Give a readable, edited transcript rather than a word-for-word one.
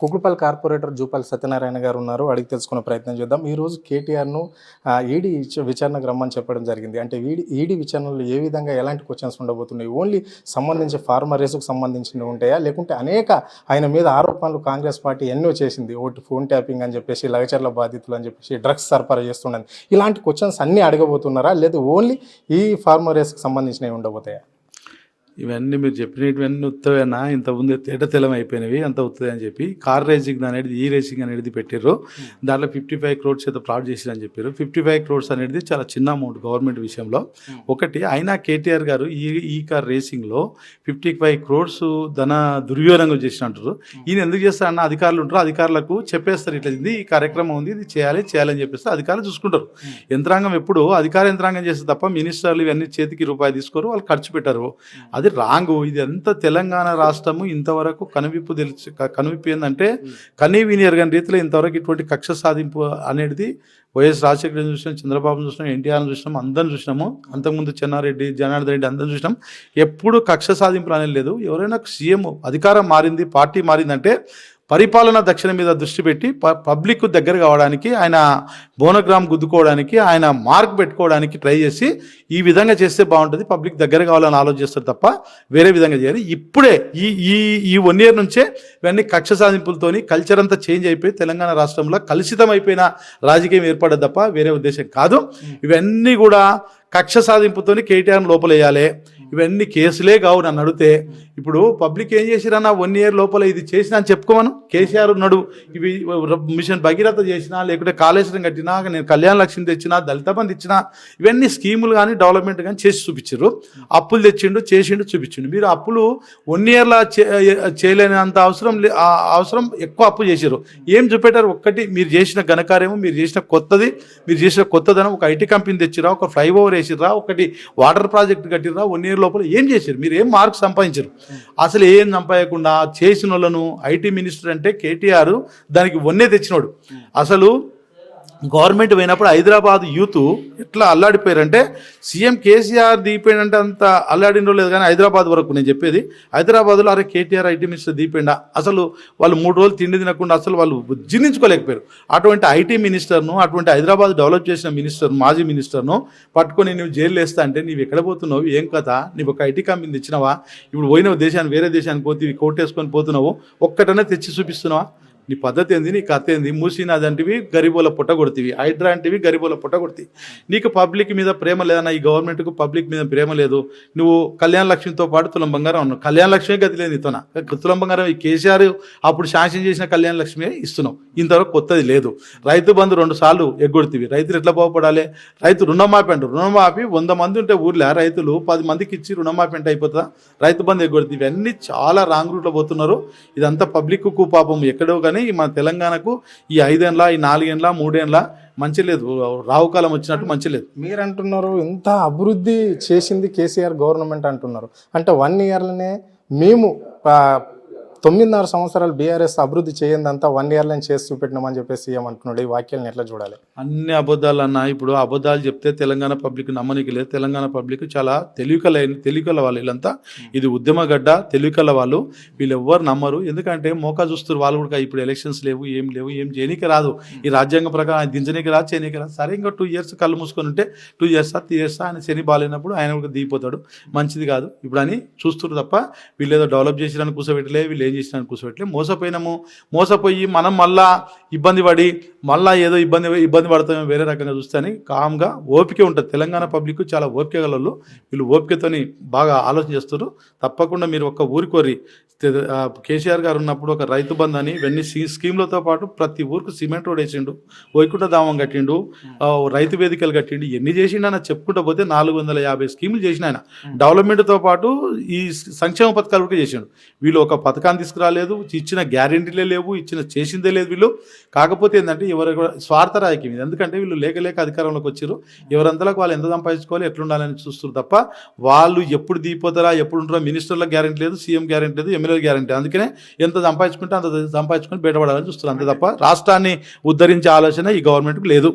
Kukatpally corporator Jupally Satyanarayana గారు ఉన్నారు. అడిగి తెలుసుకునే ప్రయత్నం చేద్దాం. ఈరోజు కేటీఆర్‌ను ఈడీ విచారణకు రమ్మని చెప్పడం జరిగింది. అంటే ఈడీ విచారణలో ఏ విధంగా ఎలాంటి క్వెషన్స్ ఉండబోతున్నాయి? ఓన్లీ సంబంధించి ఫార్మర్ రేసుకు సంబంధించినవి ఉంటాయా? లేకుంటే అనేక ఆయన మీద ఆరోపణలు కాంగ్రెస్ పార్టీ ఎన్నో చేసింది. ఒకటి ఫోన్ ట్యాపింగ్ అని చెప్పేసి, లగచర్ల బాధితులు అని చెప్పేసి, డ్రగ్స్ సరఫరా చేస్తున్నది. ఇలాంటి క్వెషన్స్ అన్నీ అడగబోతున్నారా? లేదు ఓన్లీ ఈ ఫార్మర్ రేసుకు సంబంధించినవి ఉండబోతాయా? ఇవన్నీ మీరు చెప్పినటువన్నీ ఉత్తవేనా, ఇంతకుముందు తెలం అయిపోయినవి అంత ఉత్తదే అని చెప్పి కార్ రేసింగ్ అనేది ఈ రేసింగ్ అనేది పెట్టారు. దాంట్లో 55 crores ఏదో ఫ్రాడ్ చేసిరని చెప్పారు. 55 crores అనేది చాలా చిన్న అమౌంట్ గవర్నమెంట్ విషయంలో. ఒకటి అయినా కేటీఆర్ గారు ఈ కార్ రేసింగ్లో 55 crores ధన దుర్వినియోగం చేసినట్టు. ఈయన ఎందుకు చేస్తారన్న అధికారులు ఉంటారు, అధికారులకు చెప్పేస్తారు ఇట్లా ఇది ఈ కార్యక్రమం ఉంది, ఇది చేయాలని చెప్పేస్తే అధికారులు చూసుకుంటారు. యంత్రాంగం ఎప్పుడు అధికార యంత్రాంగం చేస్తే తప్ప మినిస్టర్లు ఇవన్నీ చేతికి రూపాయి తీసుకోరు, వాళ్ళు ఖర్చు పెట్టారు. అది రాంగు. ఇది ఎంత తెలంగాణ రాష్ట్రము ఇంతవరకు కనువిప్పు ఏంటంటే కనీవిని ఎరగని రీతిలో ఇంతవరకు ఇటువంటి కక్ష సాధింపు అనేది వైఎస్ రాజశేఖర్ చూసినాం, చంద్రబాబును చూసినాం, ఎన్టీఆర్ని చూసినాం, అందరిని చూసినాము. అంతకుముందు చెన్నారెడ్డి, జనార్దన్ రెడ్డి అందరిని చూసినాం. ఎప్పుడు కక్ష సాధింపులు అనేది లేదు. ఎవరైనా సీఎం అధికారం మారింది, పార్టీ మారిందంటే పరిపాలన దక్షిణ మీద దృష్టి పెట్టి పబ్లిక్ దగ్గర కావడానికి, ఆయన బోనగ్రామ్ గుద్దుకోవడానికి, ఆయన మార్క్ పెట్టుకోవడానికి ట్రై చేసి ఈ విధంగా చేస్తే బాగుంటుంది, పబ్లిక్ దగ్గర కావాలని ఆలోచిస్తారు తప్ప వేరే విధంగా చేయాలి. ఇప్పుడే ఈ 1 year నుంచే ఇవన్నీ కక్ష సాధింపులతోని కల్చర్ అంతా చేంజ్ అయిపోయి తెలంగాణ రాష్ట్రంలో కలుషితం అయిపోయిన రాజకీయం ఏర్పడదు తప్ప వేరే ఉద్దేశం కాదు. ఇవన్నీ కూడా కక్ష సాధింపుతోని కేటీఆర్ లోపలేయాలి. ఇవన్నీ కేసులే కావు. నన్ను అడిగితే ఇప్పుడు పబ్లిక్ ఏం చేసిరన్నా 1 year లోపల ఇది చేసినా అని చెప్పుకోమను. కేసీఆర్ ఉన్నాడు, ఇవి మిషన్ భగీరథ చేసినా, లేకుంటే కాళేశ్వరం కట్టినా, నేను కళ్యాణ లక్ష్మి తెచ్చినా, దళిత బంధు ఇచ్చినా, ఇవన్నీ స్కీములు కానీ డెవలప్మెంట్ కానీ చేసి చూపించారు. అప్పులు తెచ్చిండు, చేసిండు, చూపించిండు. మీరు అప్పులు 1 yearలో చేయలేనంత అవసరం ఎక్కువ అప్పు చేశారు. ఏం చూపెట్టారు? ఒక్కటి మీరు చేసిన ఘనకార్యము, మీరు చేసిన కొత్తదనం. ఒక ఐటీ కంపెనీ తెచ్చిరా, ఒక ఫ్లైఓవర్ వేసిర్రా, ఒకటి వాటర్ ప్రాజెక్ట్ కట్టిర్రా. 1 year లోపల ఏం చేశారు? మీరు ఏం మార్క్స్ సంపాదించారు? అసలు ఏం సంపాదకుండా చేసిన వాళ్ళను. ఐటీ మినిస్టర్ అంటే కేటీఆర్ దానికి వన్నే తెచ్చినోడు. అసలు గవర్నమెంట్ పోయినప్పుడు హైదరాబాద్ యూత్ ఎట్లా అల్లాడిపోయారంటే, సీఎం కేసీఆర్ దీపోయిందంటే అంత అల్లాడినో లేదు కానీ హైదరాబాద్ వరకు నేను చెప్పేది. హైదరాబాద్లో అరే కేటీఆర్ ఐటీ మినిస్టర్ దీపోయిండా, అసలు వాళ్ళు 3 రోజులు తిండి తినకుండా అసలు వాళ్ళు జీర్ణించుకోలేకపోయారు. అటువంటి ఐటీ మినిస్టర్ను, అటువంటి హైదరాబాద్ డెవలప్ చేసిన మినిస్టర్, మాజీ మినిస్టర్ను పట్టుకొని నువ్వు జైలు వేస్తా అంటే నీవు ఎక్కడ పోతున్నావు, ఏం కథ, నీవు ఒక ఐటీ కంపెనీ తెచ్చినావా, ఇప్పుడు పోయిన దేశాన్ని వేరే దేశానికి పోతే కోటేసుకొని పోతున్నావు, ఒక్కటనే తెచ్చి చూపిస్తున్నావా? నీ పద్ధతి ఏంది, నీ కథ ఏంది? మూసినాది అంటివి గరీబోల పుట్ట కొడుతీవి, హైడ్రా అంటివి గరీబోల పుట్ట కొడుతీవి. నీకు పబ్లిక్ మీద ప్రేమ లేదన్నా, ఈ గవర్నమెంట్కు పబ్లిక్ మీద ప్రేమ లేదు. నువ్వు కళ్యాణ లక్ష్మితో పాటు తులం బంగారం ఉన్నావు. కళ్యాణ లక్ష్మి గతి లేదు నీతోన. తులం బంగారం ఈ కేసీఆర్ అప్పుడు శాంక్షన్ చేసిన కళ్యాణ లక్ష్మి ఇస్తున్నావు. ఇంతవరకు కొత్తది లేదు. రైతు బంధు 2 సార్లు ఎగ్గొడుతీవి. రైతులు ఎట్లా బాగుపడాలి? రైతు రుణమాఫీ అంటారు. రుణమాఫీ 100 మంది ఉంటే ఊర్లో రైతులు 10 మందికి ఇచ్చి రుణమాఫీ అంటే అయిపోతుందా? రైతు బంధు ఎగ్గొడుతీవి. ఇవన్నీ చాలా రాంగ్ రూట్లో పోతున్నారు. ఇదంతా పబ్లిక్కు పాపం ఎక్కడో కానీ మన తెలంగాణకు ఈ 5 ఏళ్ళ, ఈ 4 ఏళ్ళ, 3 ఏళ్ళ మంచి లేదు. రావుకాలం వచ్చినట్టు మంచి లేదు. మీరు అంటున్నారు ఇంత అభివృద్ధి చేసింది కేసీఆర్ గవర్నమెంట్ అంటున్నారు. అంటే 1 yearలోనే మేము 9.5 సంవత్సరాలు బీఆర్ఎస్ అభివృద్ధి చేయందంతా 1 yearలోనే చేసి చూపెట్టినామని చెప్పేసి ఏమంటున్నాడు? ఈ వాక్యాలను ఎట్లా చూడాలి? అన్ని అబద్ధాలు అన్న. ఇప్పుడు అబద్ధాలు చెప్తే తెలంగాణ పబ్లిక్ నమ్మనికి లేదు. తెలంగాణ పబ్లిక్ చాలా తెలివికల వాళ్ళు వీళ్ళంతా. ఇది ఉద్యమగడ్డ, తెలివికల వాళ్ళు. వీళ్ళు ఎవ్వరు నమ్మరు. ఎందుకంటే మోకా చూస్తారు వాళ్ళు కూడా. ఇప్పుడు ఎలక్షన్స్ లేవు, ఏం చేయనీకి రాదు. ఈ రాజ్యాంగం ప్రకారం దించనీకి రాదు, చేయనీకి రాదు. సరే ఇంకా 2 years కళ్ళు మూసుకొని ఉంటే 2 years 3 years ఆయన శని బాగాలేనప్పుడు ఆయన కూడా దిగిపోతాడు. మంచిది కాదు ఇప్పుడు అని చూస్తున్నారు తప్ప వీళ్ళు ఏదో డెవలప్ చేసిరని కూర్చోబెట్టలే, వీళ్ళు ఏం చేసినాను కూర్చోబెట్టలే. మోసపోయి మనం మళ్ళా ఇబ్బంది పడి మళ్ళీ ఏదో ఇబ్బంది పడతామో వేరే రకంగా చూస్తే అని కామ్గా ఓపిక ఉంటుంది. తెలంగాణ పబ్లిక్ చాలా ఓపిక గలలు. వీళ్ళు ఓపికతోని బాగా ఆలోచన చేస్తారు. తప్పకుండా మీరు ఒక్క ఊరికోరి కేసీఆర్ గారు ఉన్నప్పుడు ఒక రైతు బంధు అని ఇవన్నీ స్కీమ్లతో పాటు ప్రతి ఊరికి సిమెంట్ రోడ్ వేసిండు, వైకుంఠ ధామం కట్టిండు, రైతు వేదికలు కట్టిండు. ఎన్ని చేసిండు ఆయన చెప్పుకుంటూ పోతే 450 స్కీములు చేసిన ఆయన. డెవలప్మెంట్తో పాటు ఈ సంక్షేమ పథకాలు కూడా చేసిండు. వీళ్ళు ఒక పథకాన్ని తీసుకురాలేదు, ఇచ్చిన గ్యారెంటీలే లేవు, చేసిందే లేదు వీళ్ళు. కాకపోతే ఏంటంటే ఎవరు స్వార్థ రాజకీయం ఇది. ఎందుకంటే వీళ్ళు లేక అధికారంలోకి వచ్చారు. ఎవరంతలకు వాళ్ళు ఎంత సంపాదించుకోవాలి, ఎట్లుండాలని చూస్తారు తప్ప వాళ్ళు ఎప్పుడు దిగిపోతారా, ఎప్పుడు ఉంటారా, మినిస్టర్ల గ్యారెంటీ లేదు, సీఎం గ్యారెంటీ లేదు, ఎమ్మెల్యే గ్యారెంటీ. అందుకనే ఎంత సంపాదించుకుంటే అంత సంపాదించుకొని బయటపడాలని చూస్తారు. అంతే తప్ప రాష్ట్రాన్ని ఉద్ధరించే ఆలోచన ఈ గవర్నమెంట్కి లేదు.